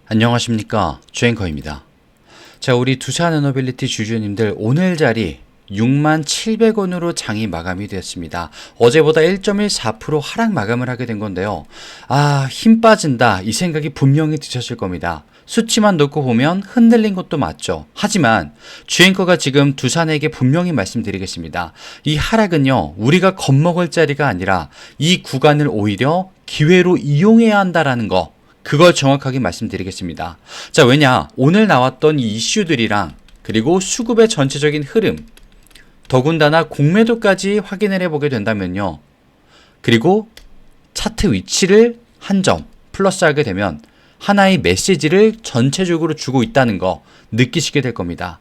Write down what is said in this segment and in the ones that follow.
안녕하십니까, 주앵커입니다. 자, 우리 두산에너빌리티 주주님들, 오늘 자리 67,000원으로 장이 마감이 되었습니다. 어제보다 1.14% 하락 마감을 하게 된 건데요. 힘 빠진다, 이 생각이 분명히 드셨을 겁니다. 수치만 놓고 보면 흔들린 것도 맞죠. 하지만 주앵커가 지금 두산에게 분명히 말씀드리겠습니다. 이 하락은요, 우리가 겁먹을 자리가 아니라 이 구간을 오히려 기회로 이용해야 한다라는 거, 그걸 정확하게 말씀드리겠습니다. 자, 왜냐, 오늘 나왔던 이 이슈들이랑 그리고 수급의 전체적인 흐름, 더군다나 공매도까지 확인을 해보게 된다면요, 그리고 차트 위치를 한 점 플러스하게 되면 하나의 메시지를 전체적으로 주고 있다는 거 느끼시게 될 겁니다.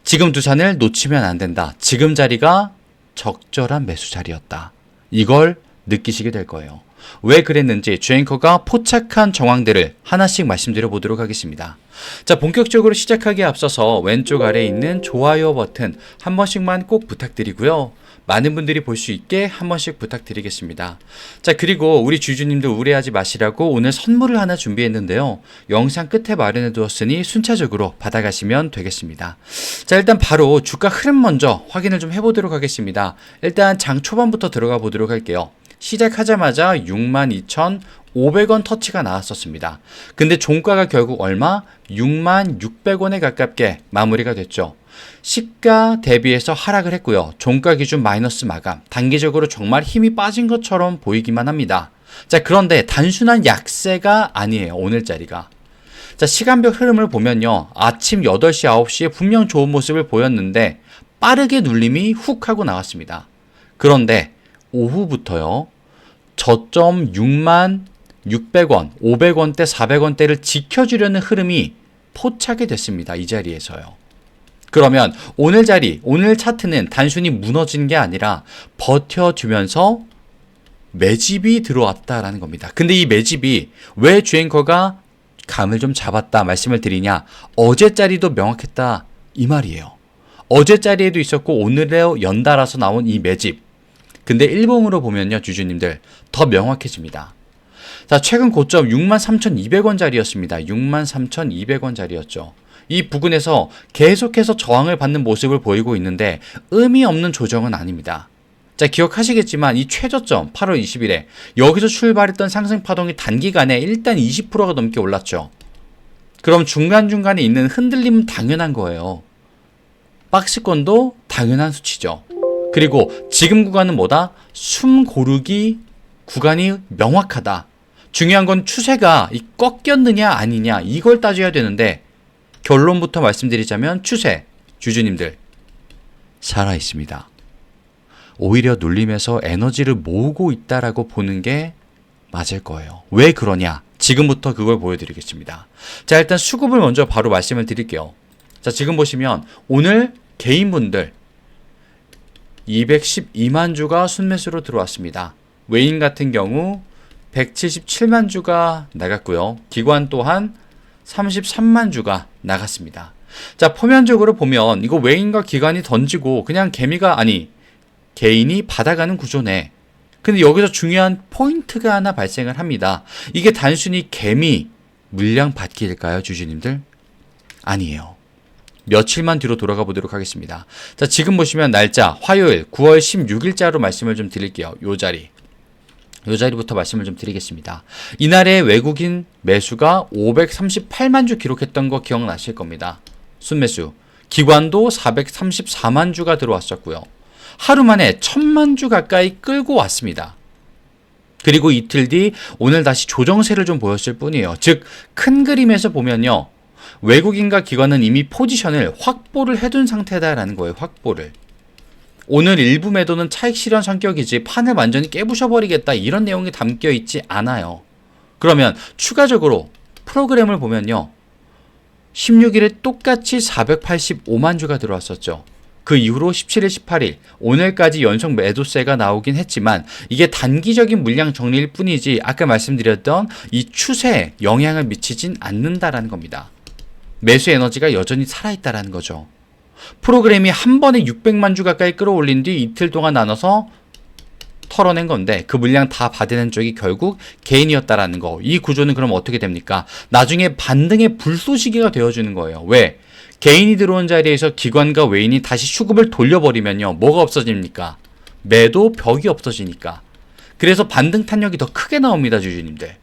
지금 두산을 놓치면 안 된다. 지금 자리가 적절한 매수 자리였다. 이걸 느끼시게 될 거예요. 왜 그랬는지 주앵커가 포착한 정황들을 하나씩 말씀드려 보도록 하겠습니다. 자, 본격적으로 시작하기에 앞서서 왼쪽 아래에 있는 좋아요 버튼 한 번씩만 꼭 부탁드리고요. 많은 분들이 볼 수 있게 한 번씩 부탁드리겠습니다. 자, 그리고 우리 주주님들 우려하지 마시라고 오늘 선물을 하나 준비했는데요. 영상 끝에 마련해 두었으니 순차적으로 받아가시면 되겠습니다. 자, 일단 바로 주가 흐름 먼저 확인을 좀 해보도록 하겠습니다. 일단 장 초반부터 들어가 보도록 할게요. 시작하자마자 62,500원 터치가 나왔었습니다. 근데 종가가 결국 얼마? 66,600원에 가깝게 마무리가 됐죠. 시가 대비해서 하락을 했고요. 종가 기준 마이너스 마감. 단기적으로 정말 힘이 빠진 것처럼 보이기만 합니다. 자, 그런데 단순한 약세가 아니에요, 오늘 자리가. 자, 시간별 흐름을 보면요, 아침 8시, 9시에 분명 좋은 모습을 보였는데 빠르게 눌림이 훅 하고 나왔습니다. 그런데 오후부터요, 저점 66,600원, 500원대, 400원대를 지켜주려는 흐름이 포착이 됐습니다. 이 자리에서요. 그러면 오늘 자리, 오늘 차트는 단순히 무너진 게 아니라 버텨주면서 매집이 들어왔다라는 겁니다. 근데 이 매집이 왜 주앵커가 감을 좀 잡았다 말씀을 드리냐? 어제 자리도 명확했다, 이 말이에요. 어제 자리에도 있었고 오늘에 연달아서 나온 이 매집. 근데 일봉으로 보면요, 주주님들 더 명확해집니다. 자, 최근 고점 63,200원 자리였습니다. 63,200원 자리였죠. 이 부근에서 계속해서 저항을 받는 모습을 보이고 있는데 의미 없는 조정은 아닙니다. 자, 기억하시겠지만 이 최저점 8월 20일에 여기서 출발했던 상승 파동이 단기간에 일단 20%가 넘게 올랐죠. 그럼 중간중간에 있는 흔들림은 당연한 거예요. 박스권도 당연한 수치죠. 그리고 지금 구간은 뭐다? 숨 고르기 구간이 명확하다. 중요한 건 추세가 꺾였느냐 아니냐, 이걸 따져야 되는데 결론부터 말씀드리자면 추세, 주주님들 살아있습니다. 오히려 눌림에서 에너지를 모으고 있다라고 보는 게 맞을 거예요. 왜 그러냐? 지금부터 그걸 보여드리겠습니다. 자, 일단 수급을 먼저 바로 말씀을 드릴게요. 자, 지금 보시면 오늘 개인분들 212만 주가 순매수로 들어왔습니다. 외인 같은 경우 177만 주가 나갔고요. 기관 또한 33만 주가 나갔습니다. 자, 표면적으로 보면 이거 외인과 기관이 던지고 그냥 개인이 받아가는 구조네. 근데 여기서 중요한 포인트가 하나 발생을 합니다. 이게 단순히 개미 물량 받기일까요, 주주님들? 아니에요. 며칠만 뒤로 돌아가 보도록 하겠습니다. 자, 지금 보시면 날짜 화요일 9월 16일자로 말씀을 좀 드릴게요. 요 자리부터 말씀을 좀 드리겠습니다. 이날에 외국인 매수가 538만 주 기록했던 거 기억나실 겁니다. 순매수. 기관도 434만 주가 들어왔었고요. 하루 만에 1,000만 주 가까이 끌고 왔습니다. 그리고 이틀 뒤 오늘 다시 조정세를 좀 보였을 뿐이에요. 즉, 큰 그림에서 보면요, 외국인과 기관은 이미 포지션을 확보를 해둔 상태다라는 거예요. 확보를. 오늘 일부 매도는 차익 실현 성격이지 판을 완전히 깨부셔버리겠다, 이런 내용이 담겨 있지 않아요. 그러면 추가적으로 프로그램을 보면요, 16일에 똑같이 485만 주가 들어왔었죠. 그 이후로 17일, 18일, 오늘까지 연속 매도세가 나오긴 했지만 이게 단기적인 물량 정리일 뿐이지 아까 말씀드렸던 이 추세에 영향을 미치진 않는다라는 겁니다. 매수 에너지가 여전히 살아있다라는 거죠. 프로그램이 한 번에 600만 주 가까이 끌어올린 뒤 이틀 동안 나눠서 털어낸 건데 그 물량 다 받아낸 쪽이 결국 개인이었다라는 거. 이 구조는 그럼 어떻게 됩니까? 나중에 반등의 불쏘시개가 되어주는 거예요. 왜? 개인이 들어온 자리에서 기관과 외인이 다시 수급을 돌려버리면요. 뭐가 없어집니까? 매도 벽이 없어지니까. 그래서 반등 탄력이 더 크게 나옵니다, 주주님들.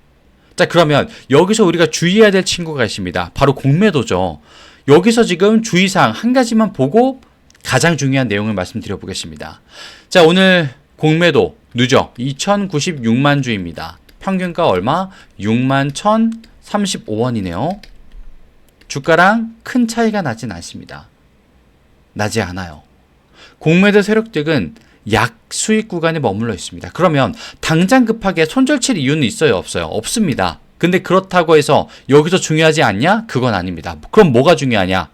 자, 그러면 여기서 우리가 주의해야 될 친구가 있습니다. 바로 공매도죠. 여기서 지금 주의사항 한 가지만 보고 가장 중요한 내용을 말씀드려 보겠습니다. 자, 오늘 공매도 누적 2096만 주입니다. 평균가 얼마? 6만 1,035원이네요. 주가랑 큰 차이가 나진 않습니다. 나지 않아요. 공매도 세력들은 약 수익 구간에 머물러 있습니다. 그러면 당장 급하게 손절 칠 이유는 있어요? 없어요? 없습니다. 근데 그렇다고 해서 여기서 중요하지 않냐? 그건 아닙니다. 그럼 뭐가 중요하냐?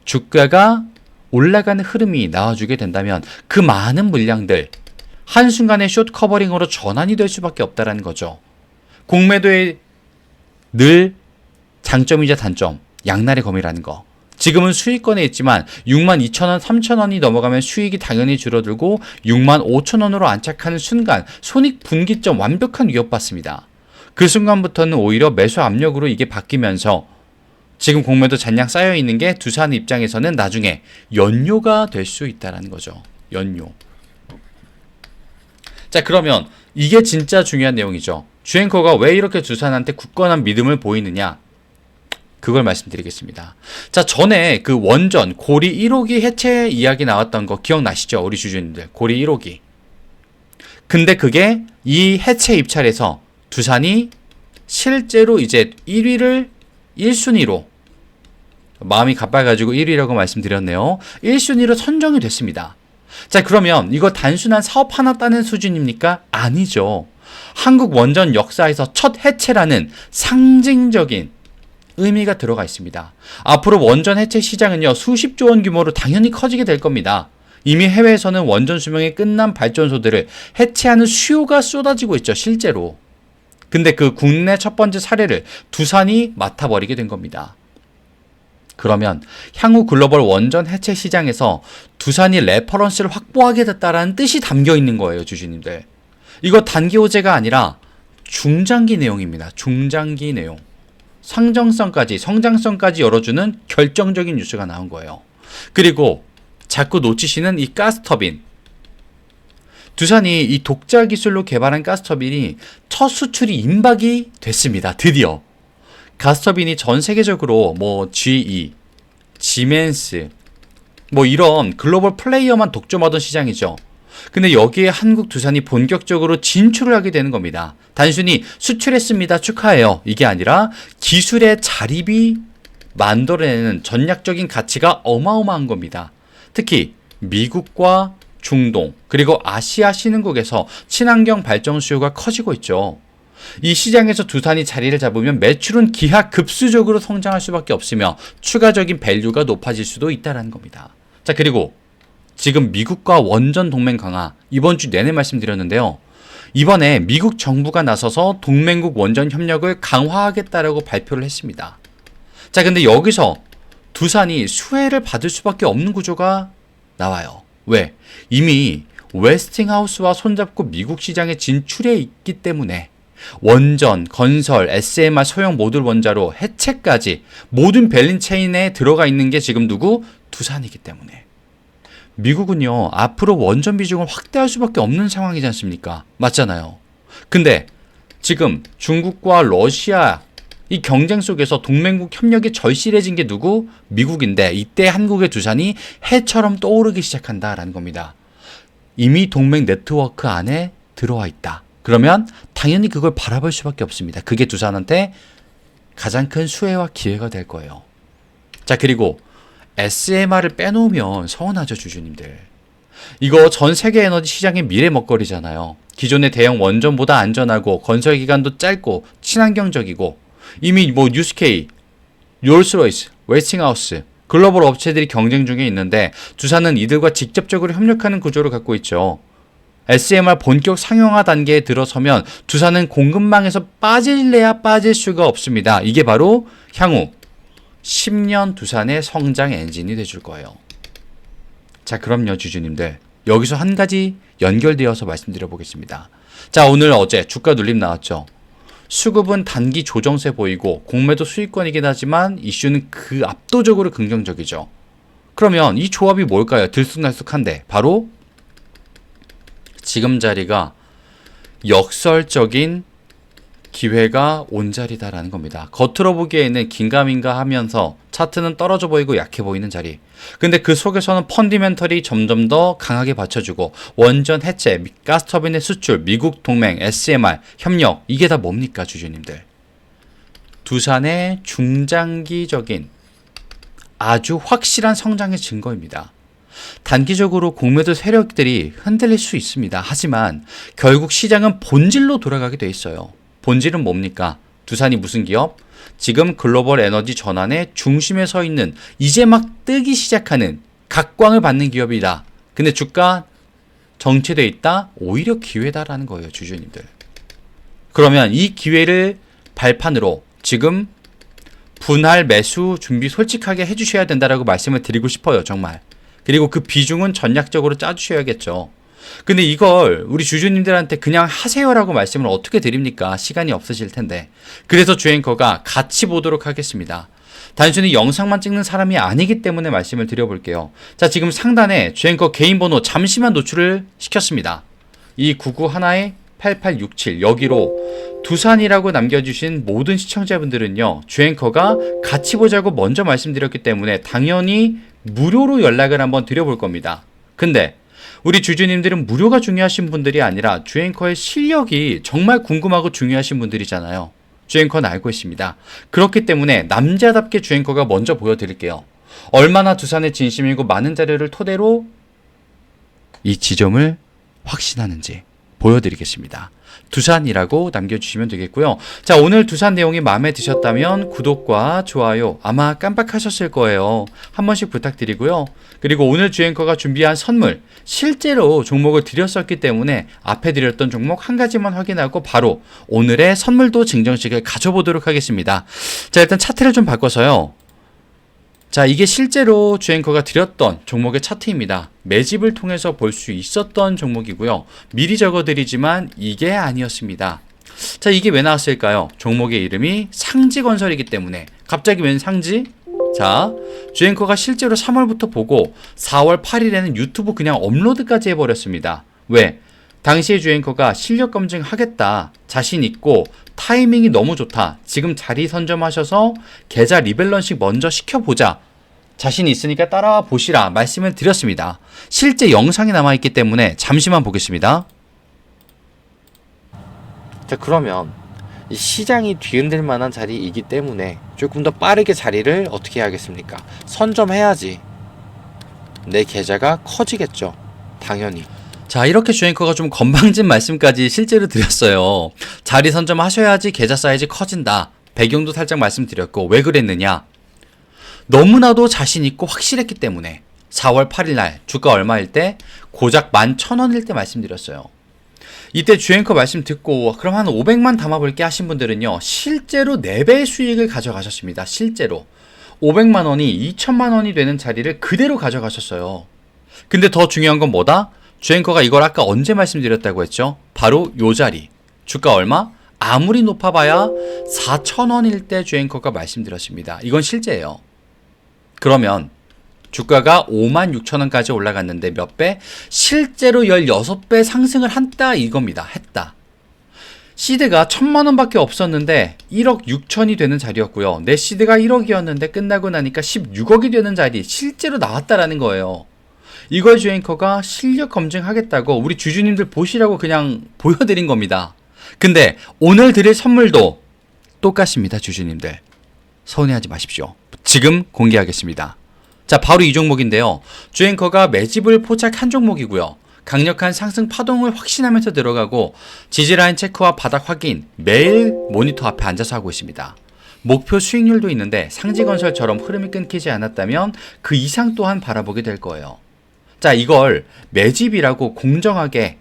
주가가 올라가는 흐름이 나와주게 된다면 그 많은 물량들 한순간에 숏 커버링으로 전환이 될 수밖에 없다는 거죠. 공매도의 늘 장점이자 단점, 양날의 검이라는 거. 지금은 수익권에 있지만 62,000원, 3,000원이 넘어가면 수익이 당연히 줄어들고 65,000원으로 안착하는 순간 손익 분기점 완벽한 위협받습니다. 그 순간부터는 오히려 매수 압력으로 이게 바뀌면서 지금 공매도 잔량 쌓여있는 게 두산 입장에서는 나중에 연료가 될 수 있다는 거죠. 연료. 자, 그러면 이게 진짜 중요한 내용이죠. 주앵커가 왜 이렇게 두산한테 굳건한 믿음을 보이느냐? 그걸 말씀드리겠습니다. 자, 전에 그 원전 고리 1호기 해체 이야기 나왔던 거 기억나시죠? 우리 주주님들. 고리 1호기. 근데 그게 이 해체 입찰에서 두산이 실제로 이제 1위를 1순위로 마음이 가빠가지고 1위라고 말씀드렸네요. 1순위로 선정이 됐습니다. 자, 그러면 이거 단순한 사업 하나 따는 수준입니까? 아니죠. 한국 원전 역사에서 첫 해체라는 상징적인 의미가 들어가 있습니다. 앞으로 원전 해체 시장은요, 수십조 원 규모로 당연히 커지게 될 겁니다. 이미 해외에서는 원전 수명이 끝난 발전소들을 해체하는 수요가 쏟아지고 있죠, 실제로. 근데 그 국내 첫 번째 사례를 두산이 맡아버리게 된 겁니다. 그러면 향후 글로벌 원전 해체 시장에서 두산이 레퍼런스를 확보하게 됐다라는 뜻이 담겨 있는 거예요, 주주님들. 이거 단기 호재가 아니라 중장기 내용입니다. 중장기 내용. 상정성까지, 성장성까지 열어주는 결정적인 뉴스가 나온 거예요. 그리고 자꾸 놓치시는 이 가스터빈. 두산이 이 독자 기술로 개발한 가스터빈이 첫 수출이 임박이 됐습니다. 드디어. 가스터빈이 전 세계적으로 뭐 GE, 지멘스, 뭐 이런 글로벌 플레이어만 독점하던 시장이죠. 근데 여기에 한국 두산이 본격적으로 진출을 하게 되는 겁니다. 단순히 수출했습니다, 축하해요, 이게 아니라 기술의 자립이 만들어내는 전략적인 가치가 어마어마한 겁니다. 특히 미국과 중동 그리고 아시아 신흥국에서 친환경 발전 수요가 커지고 있죠. 이 시장에서 두산이 자리를 잡으면 매출은 기하급수적으로 성장할 수밖에 없으며 추가적인 밸류가 높아질 수도 있다는 겁니다. 자, 그리고 지금 미국과 원전 동맹 강화 이번 주 내내 말씀드렸는데요. 이번에 미국 정부가 나서서 동맹국 원전 협력을 강화하겠다라고 발표를 했습니다. 자, 근데 여기서 두산이 수혜를 받을 수밖에 없는 구조가 나와요. 왜? 이미 웨스팅하우스와 손잡고 미국 시장에 진출해 있기 때문에 원전, 건설, SMR 소형 모듈 원자로 해체까지 모든 밸류 체인에 들어가 있는 게 지금 누구? 두산이기 때문에. 미국은요, 앞으로 원전 비중을 확대할 수밖에 없는 상황이지 않습니까? 맞잖아요. 근데 지금 중국과 러시아 이 경쟁 속에서 동맹국 협력이 절실해진 게 누구? 미국인데 이때 한국의 두산이 해처럼 떠오르기 시작한다라는 겁니다. 이미 동맹 네트워크 안에 들어와 있다. 그러면 당연히 그걸 바라볼 수밖에 없습니다. 그게 두산한테 가장 큰 수혜와 기회가 될 거예요. 자, 그리고 SMR을 빼놓으면 서운하죠, 주주님들. 이거 전 세계 에너지 시장의 미래 먹거리잖아요. 기존의 대형 원전보다 안전하고 건설 기간도 짧고 친환경적이고 이미 뭐 뉴스케이, 롤스로이스, 웨스팅하우스 글로벌 업체들이 경쟁 중에 있는데 두산은 이들과 직접적으로 협력하는 구조를 갖고 있죠. SMR 본격 상용화 단계에 들어서면 두산은 공급망에서 빠질래야 빠질 수가 없습니다. 이게 바로 향후 10년 두산의 성장 엔진이 돼줄 거예요. 자, 그럼요, 주주님들. 여기서 한 가지 연결되어서 말씀드려 보겠습니다. 자, 오늘 어제 주가 눌림 나왔죠. 수급은 단기 조정세 보이고 공매도 수익권이긴 하지만 이슈는 그 압도적으로 긍정적이죠. 그러면 이 조합이 뭘까요? 들쑥날쑥한데 바로 지금 자리가 역설적인 기회가 온 자리다라는 겁니다. 겉으로 보기에는 긴가민가 하면서 차트는 떨어져 보이고 약해 보이는 자리. 근데 그 속에서는 펀디멘털이 점점 더 강하게 받쳐주고 원전 해체, 가스터빈의 수출, 미국 동맹, SMR, 협력 이게 다 뭡니까 주주님들? 두산의 중장기적인 아주 확실한 성장의 증거입니다. 단기적으로 공매도 세력들이 흔들릴 수 있습니다. 하지만 결국 시장은 본질로 돌아가게 돼 있어요. 본질은 뭡니까? 두산이 무슨 기업? 지금 글로벌 에너지 전환의 중심에 서 있는 이제 막 뜨기 시작하는 각광을 받는 기업이다. 근데 주가 정체돼 있다? 오히려 기회다라는 거예요, 주주님들. 그러면 이 기회를 발판으로 지금 분할 매수 준비 솔직하게 해주셔야 된다라고 말씀을 드리고 싶어요, 정말. 그리고 그 비중은 전략적으로 짜주셔야겠죠. 근데 이걸 우리 주주님들한테 그냥 하세요라고 말씀을 어떻게 드립니까? 시간이 없으실 텐데. 그래서 주앵커가 같이 보도록 하겠습니다. 단순히 영상만 찍는 사람이 아니기 때문에 말씀을 드려볼게요. 자, 지금 상단에 주앵커 개인 번호 잠시만 노출을 시켰습니다. 이 991-8867 여기로 두산이라고 남겨주신 모든 시청자분들은요, 주앵커가 같이 보자고 먼저 말씀드렸기 때문에 당연히 무료로 연락을 한번 드려볼 겁니다. 근데 우리 주주님들은 무료가 중요하신 분들이 아니라 주앵커의 실력이 정말 궁금하고 중요하신 분들이잖아요. 주앵커는 알고 있습니다. 그렇기 때문에 남자답게 주앵커가 먼저 보여드릴게요. 얼마나 두산의 진심이고 많은 자료를 토대로 이 지점을 확신하는지 보여드리겠습니다. 두산이라고 남겨주시면 되겠고요. 자, 오늘 두산 내용이 마음에 드셨다면 구독과 좋아요 아마 깜빡하셨을 거예요. 한 번씩 부탁드리고요. 그리고 오늘 주앵커가 준비한 선물 실제로 종목을 드렸었기 때문에 앞에 드렸던 종목 한 가지만 확인하고 바로 오늘의 선물도 증정식을 가져보도록 하겠습니다. 자, 일단 차트를 좀 바꿔서요. 자, 이게 실제로 주앵커가 드렸던 종목의 차트입니다. 매집을 통해서 볼 수 있었던 종목이고요. 미리 적어드리지만 이게 아니었습니다. 자, 이게 왜 나왔을까요? 종목의 이름이 상지건설이기 때문에. 갑자기 웬 상지? 자, 주앵커가 실제로 3월부터 보고 4월 8일에는 유튜브 그냥 업로드까지 해버렸습니다. 왜? 당시에 주앵커가 실력 검증하겠다, 자신 있고 타이밍이 너무 좋다, 지금 자리 선점하셔서 계좌 리밸런싱 먼저 시켜보자, 자신 있으니까 따라와 보시라 말씀을 드렸습니다. 실제 영상이 남아있기 때문에 잠시만 보겠습니다. 자, 그러면 이 시장이 뒤흔들 만한 자리이기 때문에 조금 더 빠르게 자리를 어떻게 해야겠습니까? 선점해야지 내 계좌가 커지겠죠, 당연히. 자, 이렇게 주앵커가 좀 건방진 말씀까지 실제로 드렸어요. 자리 선점하셔야지 계좌 사이즈 커진다. 배경도 살짝 말씀드렸고, 왜 그랬느냐? 너무나도 자신 있고 확실했기 때문에 4월 8일 날 주가 얼마일 때? 고작 11,000원일 때 말씀드렸어요. 이때 주앵커 말씀 듣고 그럼 한 500만 담아볼게 하신 분들은요, 실제로 4배의 수익을 가져가셨습니다. 실제로 500만 원이 2천만 원이 되는 자리를 그대로 가져가셨어요. 근데 더 중요한 건 뭐다? 주앵커가 이걸 아까 언제 말씀드렸다고 했죠? 바로 요 자리. 주가 얼마? 아무리 높아봐야 4,000원일 때 주앵커가 말씀드렸습니다. 이건 실제예요. 그러면 주가가 56,000원까지 올라갔는데 몇 배? 실제로 16배 상승을 한다 이겁니다. 했다. 시드가 1,000만 원밖에 없었는데 1억 6천이 되는 자리였고요. 내 시드가 1억이었는데 끝나고 나니까 16억이 되는 자리 실제로 나왔다라는 거예요. 이걸 주앵커가 실력 검증하겠다고 우리 주주님들 보시라고 그냥 보여드린 겁니다. 근데 오늘 드릴 선물도 똑같습니다, 주주님들. 서운해하지 마십시오. 지금 공개하겠습니다. 자, 바로 이 종목인데요. 주앵커가 매집을 포착한 종목이고요. 강력한 상승 파동을 확신하면서 들어가고 지지라인 체크와 바닥 확인 매일 모니터 앞에 앉아서 하고 있습니다. 목표 수익률도 있는데 상지건설처럼 흐름이 끊기지 않았다면 그 이상 또한 바라보게 될 거예요. 자, 이걸 매집이라고 공정하게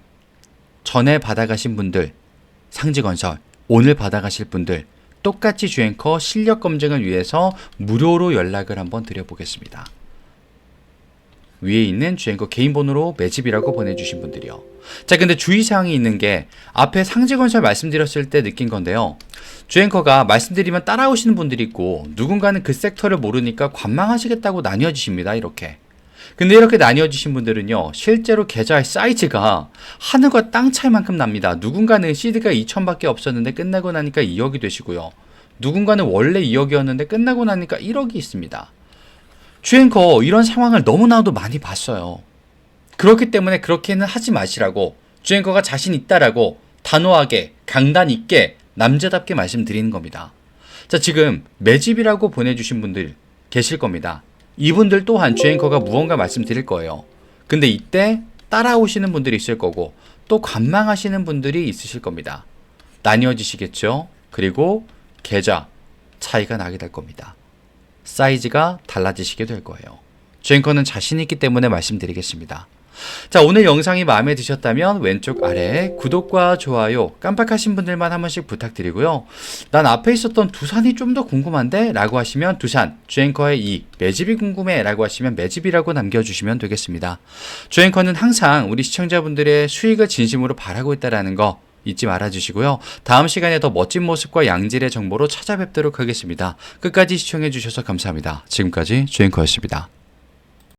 전에 받아가신 분들, 상지건설 오늘 받아가실 분들 똑같이 주앵커 실력 검증을 위해서 무료로 연락을 한번 드려보겠습니다. 위에 있는 주앵커 개인 번호로 매집이라고 보내주신 분들이요. 자, 근데 주의사항이 있는 게 앞에 상지건설 말씀드렸을 때 느낀 건데요. 주앵커가 말씀드리면 따라오시는 분들이 있고 누군가는 그 섹터를 모르니까 관망하시겠다고 나뉘어지십니다. 이렇게. 근데 이렇게 나뉘어지신 분들은요, 실제로 계좌의 사이즈가 하늘과 땅 차이만큼 납니다. 누군가는 시드가 2천밖에 없었는데 끝나고 나니까 2억이 되시고요. 누군가는 원래 2억이었는데 끝나고 나니까 1억이 있습니다. 주앵커 이런 상황을 너무나도 많이 봤어요. 그렇기 때문에 그렇게는 하지 마시라고 주앵커가 자신 있다라고 단호하게 강단 있게 남자답게 말씀드리는 겁니다. 자, 지금 매집이라고 보내주신 분들 계실 겁니다. 이분들 또한 주앵커가 무언가 말씀드릴 거예요. 근데 이때 따라오시는 분들이 있을 거고 또 관망하시는 분들이 있으실 겁니다. 나뉘어지시겠죠? 그리고 계좌 차이가 나게 될 겁니다. 사이즈가 달라지시게 될 거예요. 주앵커는 자신 있기 때문에 말씀드리겠습니다. 자, 오늘 영상이 마음에 드셨다면 왼쪽 아래에 구독과 좋아요 깜빡하신 분들만 한 번씩 부탁드리고요. 난 앞에 있었던 두산이 좀 더 궁금한데? 라고 하시면 두산, 주앵커의 이 매집이 궁금해 라고 하시면 매집이라고 남겨주시면 되겠습니다. 주앵커는 항상 우리 시청자분들의 수익을 진심으로 바라고 있다는 거 잊지 말아주시고요. 다음 시간에 더 멋진 모습과 양질의 정보로 찾아뵙도록 하겠습니다. 끝까지 시청해주셔서 감사합니다. 지금까지 주앵커였습니다.